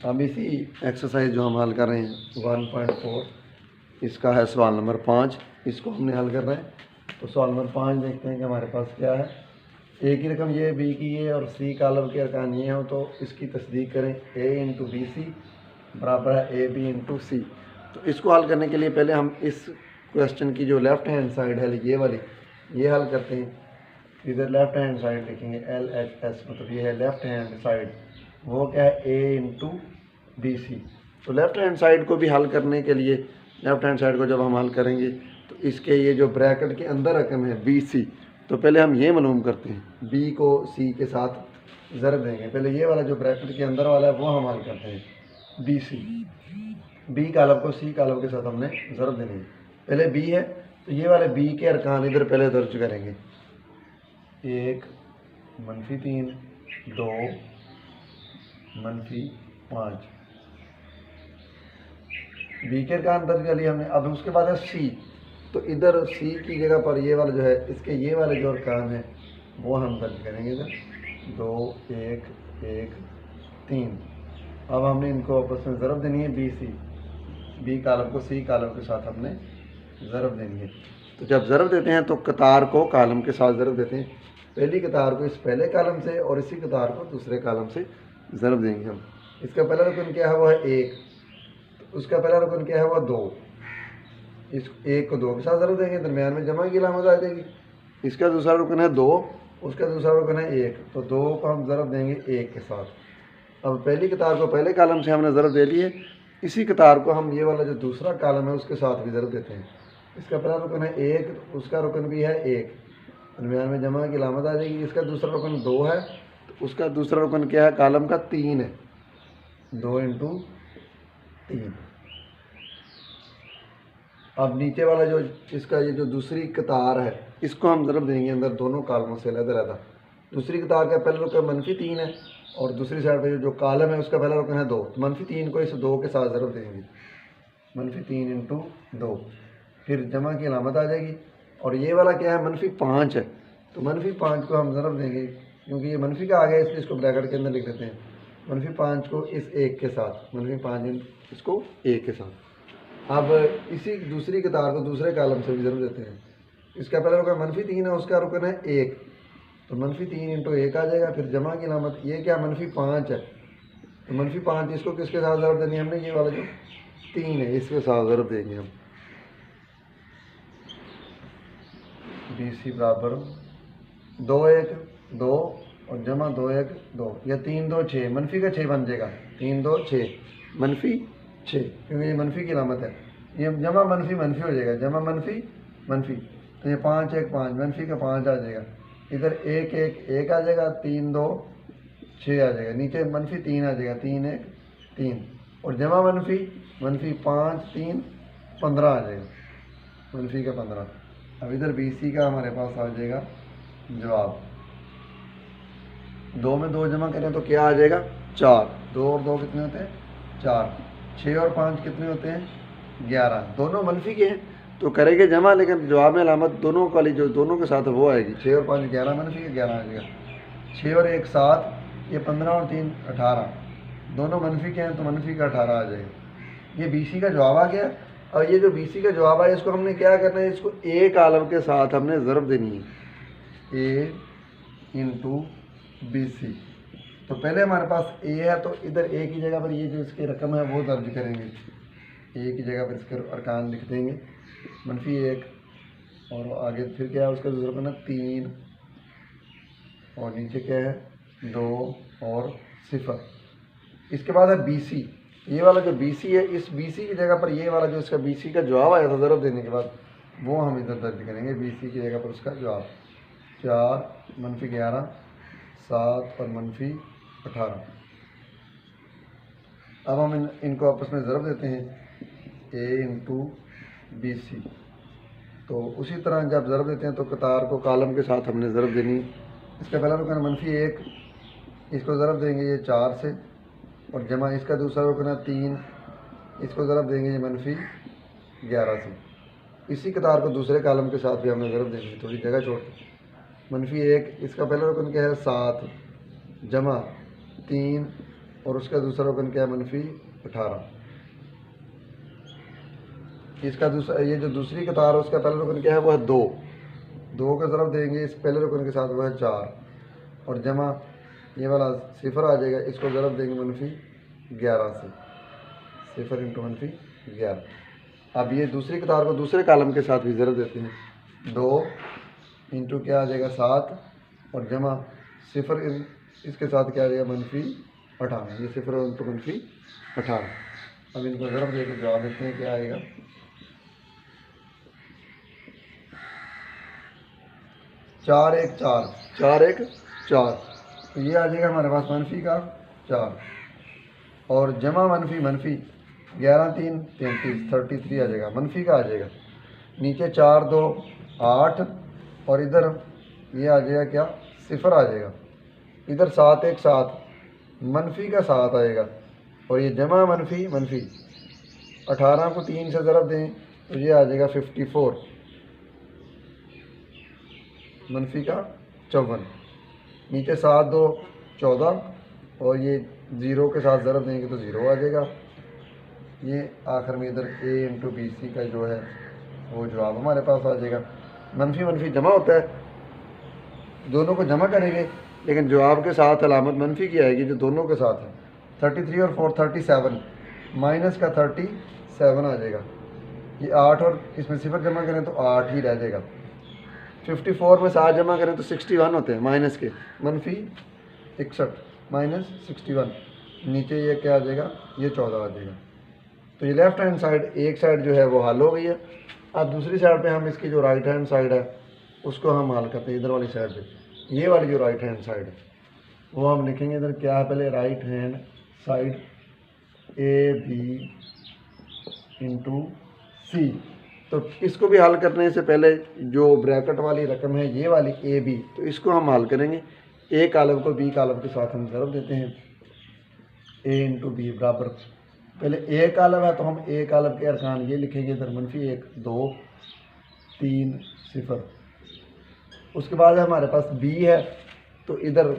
अब इसी एक्सरसाइज जो हम हल कर रहे हैं 1.4, इसका है सवाल नंबर 5, इसको हमने हल कर रहे हैं। तो सवाल नंबर 5 देखते हैं कि हमारे पास क्या है। ए की रकम ये, बी की ये और सी कॉलम के अरकान ये हो, तो इसकी तस्दीक करें। ए इंटू बी सी बराबर है ए बी इंटू सी। तो इसको हल करने के लिए पहले हम इस क्वेश्चन की जो लेफ़्ट हैंड साइड है ये वाली, ये हल करते हैं। इधर लेफ़्ट हैंड साइड लिखेंगे LHS, मतलब ये है लेफ़्ट हैंड साइड। वो क्या है, ए इंटू बी सी। तो लेफ़्ट हैंड साइड को भी हल करने के लिए, लेफ़्ट हैंड साइड को जब हम हल करेंगे तो इसके ये जो ब्रैकेट के अंदर रकम है बी सी, तो पहले हम ये मालूम करते हैं। बी को सी के साथ ज़रब देंगे। पहले ये वाला जो ब्रैकेट के अंदर वाला है वो हम हल करते हैं, बी सी। बी कॉलम को सी कॉलम के साथ हमने ज़रब देनी है। पहले बी है तो ये वाले बी के अरकान इधर पहले दर्ज करेंगे। 1 -3 2 -5 बी के अरकान दर्ज कर लिया हमने। अब उसके बाद है सी, तो इधर सी की जगह पर ये वाला जो है, इसके ये वाले जो अरकान है वो हम दर्ज करेंगे इधर। 2 1 1 3। अब हमने इनको आपस में ज़रब देनी है बी सी। बी कॉलम को सी कॉलम के साथ हमने ज़रब देनी है। तो जब ज़रब देते हैं तो कतार को कॉलम के साथ ज़रब देते हैं। पहली कतार को इस पहले कॉलम से और इसी कतार को दूसरे कॉलम से ज़रब देंगे हम। इसका पहला रुकन क्या है, वो है 1। तो उसका पहला रुकन क्या है, वो 2। इस 1 को 2 के साथ ज़रब देंगे, दरमियान में जमा की अलामत आ जाएगी। इसका दूसरा रुकन है 2, उसका दूसरा रुकन है 1, तो 2 को हम ज़रब देंगे 1 के साथ। अब पहली कतार को पहले कॉलम से हमने ज़रब दे ली है, इसी कतार को हम ये वाला जो दूसरा कॉलम है उसके साथ भी ज़रब देते हैं। इसका पहला रुकन है 1, उसका रुकन भी है 1, दरमियान में जमा की अलामत आ जाएगी। इसका दूसरा रुकन 2 है, तो उसका दूसरा रुकन क्या है, कॉलम का 3 है। 2 इंटू 3। अब नीचे वाला जो इसका ये जो दूसरी कतार है, इसको हम ज़रब देंगे अंदर दोनों कॉलमों से अलग-अलग। दूसरी कतार का पहला रुकन -3 है और दूसरी साइड पे जो कॉलम है उसका पहला रुकन है 2। तो -3 को इस 2 के साथ ज़रब देंगे, -3 इंटू 2, फिर जमा की अलामत आ जाएगी। और ये वाला क्या है, -5 है, तो -5 को हम ज़रब देंगे, क्योंकि ये मनफी का आ गया इसलिए इसको ब्रैकेट के अंदर लिख देते हैं। -5 को इस 1 के साथ, -5 इसको 1 के साथ। अब इसी दूसरी कतार को दूसरे कॉलम से भी ज़रब देते हैं। इसका पहला रुकन -3 है, उसका रुकन है 1, तो -3 इंटू 1 आ जाएगा, फिर जमा की अलामत। ये क्या, -5 है, तो -5 इसको किसके साथ ज़रब देनी है हमने, ये वाला जो 3 है इसके साथ ज़रब देंगे हम। बी सी बराबर 2 1 2 और जमा 2 1 2, या 3 2 6, मनफी का 6 बन जाएगा। 3 2 6 -6, क्योंकि ये मनफी की अलामत है। ये जमा मनफी मनफी हो जाएगा, जमा मनफी मनफी, तो ये 5 1 5, मनफी का 5 आ जाएगा। इधर 1 1 1 आ जाएगा, 3 2 6 आ जाएगा, नीचे -3 आ जाएगा, 3 1 3, और जमा मनफी 5 3 15 आ जाएगा, मनफी का 15। अब इधर बी सी का हमारे पास आ जाएगा जवाब। 2 में 2 जमा करें तो क्या आ जाएगा, 4। 2 और 2 कितने होते हैं, 4। 6 और 5 कितने होते हैं, 11। दोनों मनफी के हैं तो करेंगे जमा, लेकिन जवाब में अलामत दोनों वाली जो दोनों के साथ वो आएगी। 6 और 5 11, मनफी के 11 आ जाएगा। 6 और 1 7, ये 15 और 3 18, दोनों मनफी के हैं तो मनफी का 18 आ जाएगा। ये बी सी का जवाब आ गया। और ये जो बी सी का जवाब आया, इसको हमने क्या करना है, इसको ए कॉलम के साथ हमने ज़रब देनी है, ए इंटू बी सी। तो पहले हमारे पास ए है, तो इधर ए की जगह पर ये जो इसकी रकम है वो दर्ज करेंगे। ए की जगह पर इसके अरकान लिख देंगे, -1, और आगे फिर क्या है, उसका दूसरा रकम 3, और नीचे क्या है 2 और 0। इसके बाद है बी सी। ये वाला जो बी सी है, इस बी सी की जगह पर ये वाला जो इसका बी सी का जवाब आया था ज़रब देने के बाद, वो हम इधर दर्ज करेंगे। बी सी की जगह पर उसका जवाब 4 -11 7 और -18। अब हम इनको आपस में ज़रब देते हैं, ए इंटू बी सी। तो उसी तरह जब ज़रब देते हैं तो कतार को कॉलम के साथ हमने ज़रब देनी। इसका पहला रुकन -1, इसको ज़रब देंगे ये 4 से, और जमा इसका दूसरा रुकन है 3, इसको ज़रब देंगे ये -11 से। इसी कतार को दूसरे कॉलम के साथ भी हमने ज़रब देनी, थोड़ी जगह छोड़ -1, इसका पहला रुकन क्या है 7, जमा 3 और उसका दूसरा रुकन क्या है, -18। इसका दूसरा, ये जो दूसरी कतार है उसका पहला रुकन क्या है, वो है 2। 2 का ज़रब देंगे इस पहले रुकन के साथ, वो है 4, और जमा ये वाला 0 आ जाएगा, इसको ज़रब देंगे -11 से, 0 इंटू -11। अब ये दूसरी कतार को दूसरे कॉलम के साथ भी ज़रब देते हैं, 2 इंटू क्या आ जाएगा 7, और जमा 0 इसके साथ क्या आ जाएगा -18, ये 0 इंटू -18। अब इनको ज़रब देकर जवाब देते हैं, क्या आएगा 4 1 4, 4 1 4, तो ये आ जाएगा हमारे पास -4, और जमा -, 11 3 33, 33 आ जाएगा, मनफी का आ जाएगा। नीचे 4 2 8, और इधर ये आ जाएगा क्या, 0 आ जाएगा। इधर 7 1 7, मनफी का 7 आएगा, और ये जमा मनफी, 18 को 3 से ज़रब दें तो ये आ जाएगा 54, मनफी का 54। नीचे 7 2 14, और ये 0 के साथ ज़रब देंगे तो 0 आ जाएगा। ये आखिर में इधर a इंटू बी सी का जो है वो जवाब हमारे पास आ जाएगा। मनफी जमा होता है, दोनों को जमा करेंगे, लेकिन जवाब के साथ अलामत मनफी की आएगी जो दोनों के साथ है। 33 और 4 37, माइनस का 37 आ जाएगा। ये 8 और इसमें 0 जमा करें तो 8 ही रह जाएगा। 54 में 7 जमा करें तो 61 होते हैं, माइनस के, -61 -61। नीचे ये क्या आ जाएगा, ये 14 आ जाएगा। तो ये लेफ़्ट हैंड साइड, एक साइड जो है वो हल हो गई है। अब दूसरी साइड पे हम इसकी जो राइट हैंड साइड है उसको हम हल करते हैं। इधर वाली साइड पे, ये वाली जो राइट हैंड साइड है वो हम लिखेंगे इधर क्या है, पहले right hand side AB into C। तो इसको भी हल करने से पहले जो ब्रैकेट वाली रकम है ये वाली AB, तो इसको हम हल करेंगे। A कॉलम को B कॉलम के साथ हम ज़रब देते हैं, A इंटू B बराबर, पहले A कॉलम है तो हम A कॉलम के अरकान ये लिखेंगे इधर -1 2 3 0। उसके बाद हमारे पास B है, तो इधर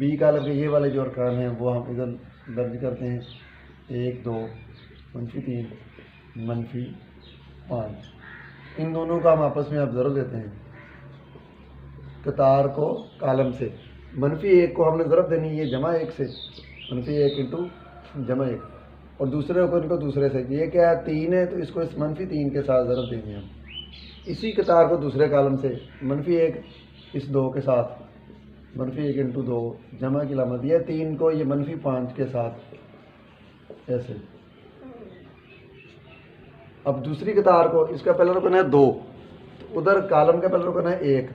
B कॉलम के ये वाले जो अरकान हैं वो हम इधर दर्ज करते हैं, 1 2 -3 -5। इन दोनों का हम आपस में अब ज़रब देते हैं कतार को कॉलम से। -1 को हमने ज़रब देनी है -1 से, -1 इंटू -1, और दूसरे को इनको दूसरे से, ये क्या है 3 है तो इसको इस -3 के साथ ज़रब देंगे हम। इसी कतार को दूसरे कॉलम से -1 इस 2 के साथ, -1 इंटू 2 जमा की लामत, ये 3 को ये -5 के साथ ऐसे। अब दूसरी कतार को, इसका पहला रुकन है 2, तो उधर कॉलम का पहला रुकन है 1,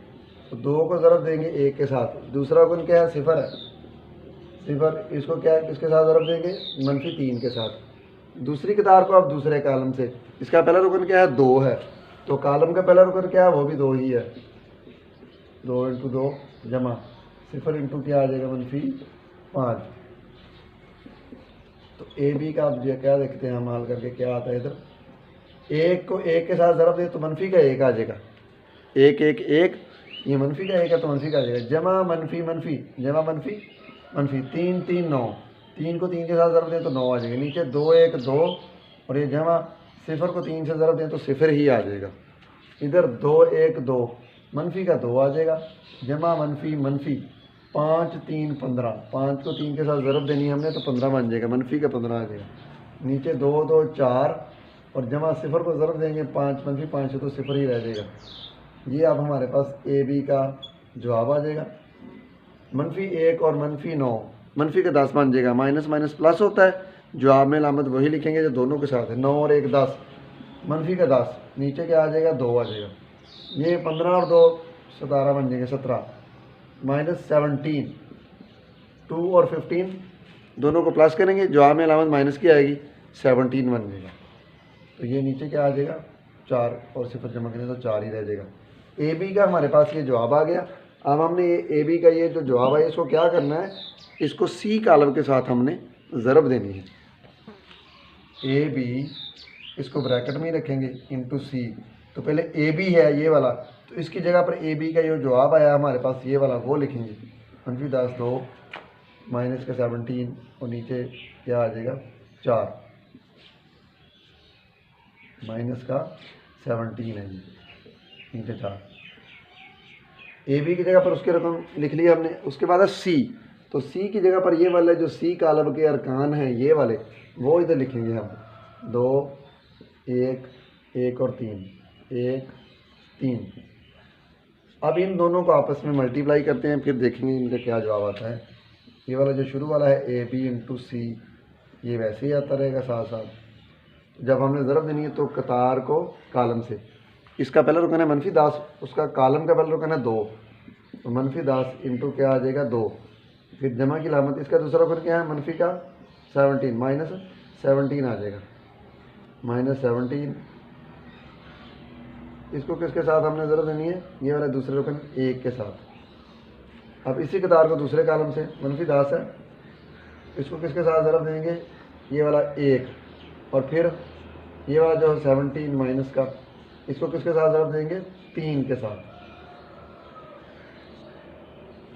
तो 2 को ज़रब देंगे 1 के साथ। दूसरा रुकन क्या है 0 है, 0, इसको क्या है किसके साथ ज़रब देंगे, -3 के साथ। दूसरी कतार को अब दूसरे कॉलम से, इसका पहला रुकन क्या है 2 है, तो कॉलम का पहला रुकन क्या है वो भी 2 ही है, 2 इंटू 2 जमा 0 इंटू क्या आ जाएगा -5। तो AB का अब क्या देखते हैं हम हल करके क्या आता है। इधर 1 को 1 के साथ ज़रब दे तो मनफी का 1 आ जाएगा, 1 1 1, ये मनफी का 1 है तो मनफी का आ जाएगा, जमा मनफी जमा मनफी 3 3 9, 3 को 3 के साथ ज़रब दें तो 9 आ जाएगा। नीचे 2 1 2, और ये जमा 0 को 3 से ज़रब दें तो 0 ही आ जाएगा। इधर 2 1 2, मनफी का 2 आ जाएगा, जमा मनफी 5 3 15, 5 को 3 के साथ ज़रब देनी है हमने तो 15 बन जाएगा, मनफी का 15 आ जाएगा। नीचे 2 2 4, और जमा 0 को ज़रब देंगे 5 -5 से तो 0 ही रह जाएगा। ये अब हमारे पास AB का जवाब आ जाएगा। -1 और -9, मनफी का 10 बन जाएगा, माइनस माइनस प्लस होता है, जवाब में अलामत वही लिखेंगे जो दोनों के साथ है। 9 और 1 10, मनफी का 10, नीचे क्या आ जाएगा 2 आ जाएगा। ये 15 और 2 17 बन जाएंगे, 17 -17, 2 और 15 दोनों को प्लस करेंगे, जवाब में अलामत माइनस की आएगी, 17 बन जाएगा। तो ये नीचे क्या आ जाएगा 4 और 0 जमा करें तो 4 ही रह जाएगा। AB का हमारे पास ये जवाब आ गया। अब हमने ये AB का ये जो जवाब है इसको क्या करना है, इसको C कॉलम के साथ हमने ज़रब देनी है। AB इसको ब्रैकेट में ही रखेंगे इंटू C, तो पहले AB है ये वाला, तो इसकी जगह पर AB का जो जवाब आया हमारे पास ये वाला वो लिखेंगे, -10 2 माइनस का 17 और नीचे क्या आ जाएगा 4, माइनस का 17 है जी, नीचे 4। ए बी की जगह पर उसके रकम लिख लिया हमने। उसके बाद है सी, तो सी की जगह पर ये वाले जो सी कालम के अरकान हैं ये वाले, वो इधर लिखेंगे हम 2, 1, 1 और 3, 1, 3। अब इन दोनों को आपस में मल्टीप्लाई करते हैं, फिर देखेंगे इनका क्या जवाब आता है। ये वाला जो शुरू वाला है ए बी इंटू सी, ये वैसे ही आता रहेगा साथ साथ। जब हमने ज़रब देनी है तो कतार को कालम से, इसका पहला रुकन है -10, उसका कालम का पहला रुकन है 2, तो -10 इंटू क्या आ जाएगा 2, फिर जमा की लामत। इसका दूसरा रुकन क्या है मनफी का 17, -17 आ जाएगा, -17। इसको किसके साथ हमने ज़रूरत देनी है, ये वाला दूसरे रुकन 1 के साथ। अब इसी कतार को दूसरे कालम से -10 है, इसको किसके साथ ज़रूरत देंगे, ये वाला 1, और फिर ये वाला जो 17 माइनस का, इसको किसके साथ ज़रूरत देंगे 3 के साथ।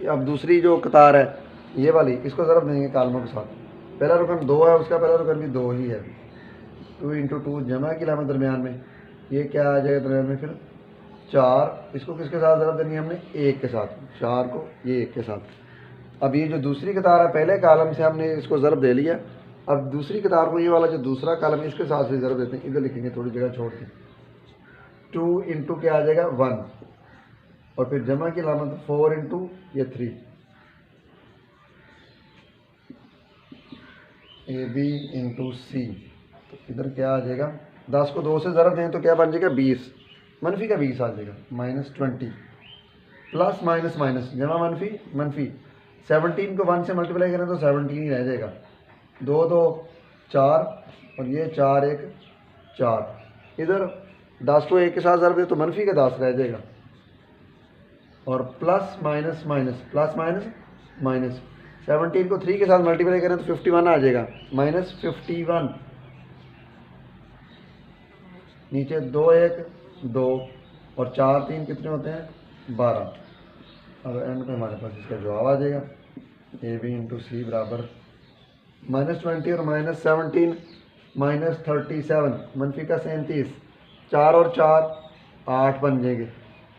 अब दूसरी जो कतार है ये वाली, इसको ज़रूरत देंगे कालमों के साथ। पहला रुकन 2 है, उसका पहला रुकन भी 2 ही है, 2 इंटू 2 जमा की लामत दरमियान में, ये क्या आ जाएगा दरमियान में फिर 4। इसको किसके साथ ज़रूरत देनी है हमने 1 के साथ, 4 को ये 1 के साथ। अब ये जो दूसरी कतार है पहले कालम से हमने इसको ज़रूरत दे लिया, अब दूसरी कतार को ये वाला जो दूसरा कालम है इसके साथ भी ज़रूरत देते हैं। इधर लिखेंगे थोड़ी जगह छोड़ के, 2 इंटू क्या आ जाएगा 1, और फिर जमा की लामत 4 इंटू ये 3, ए बी इंटू सी, तो इधर क्या आ जाएगा 10 को 2 से ज़रूरत दें तो क्या बन जाएगा 20, मनफी का 20 आ जाएगा, -20 प्लस माइनस माइनस जमा मनफी 17 को 1 से मल्टीप्लाई करें तो 17 ही रह जाएगा, 2 2 4 और ये 4 1 4। इधर 10 को 1 के साथ ज़रूरत दें तो मनफी का 10 रह जाएगा, और plus minus minus plus minus minus 17 को 3 के साथ मल्टीप्लाई करें तो 51 आ जाएगा, -51। नीचे 2 1 2 और 4 3 कितने होते हैं 12। अब एंड पे हमारे पास इसका जवाब आ जाएगा, ए बी इंटू सी बराबर -20 और -17 -37, मनफी का 37, 4 और 4 8 बन जाएंगे।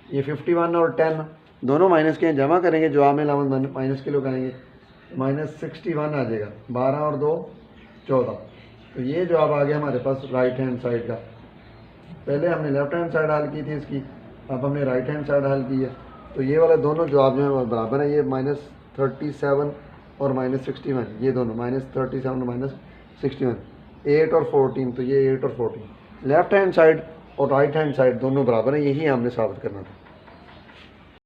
ये 51 और 10 दोनों माइनस के हैं, जमा करेंगे जवाब में लामत माइनस के लगाएंगे, -61 आ जाएगा, 12 और 2 14। तो ये जवाब आ गया हमारे पास राइट हैंड साइड का। पहले हमने लेफ्ट हैंड साइड हल की थी इसकी, अब हमने राइट हैंड साइड हल की है। तो ये वाले दोनों जवाब जो है बराबर है, ये -37 और -61, ये दोनों -37 और -61, 8 और 14, तो ये 8 और 14। लेफ्ट हैंड साइड और राइट हैंड साइड दोनों बराबर हैं, यही हमने साबित करना था।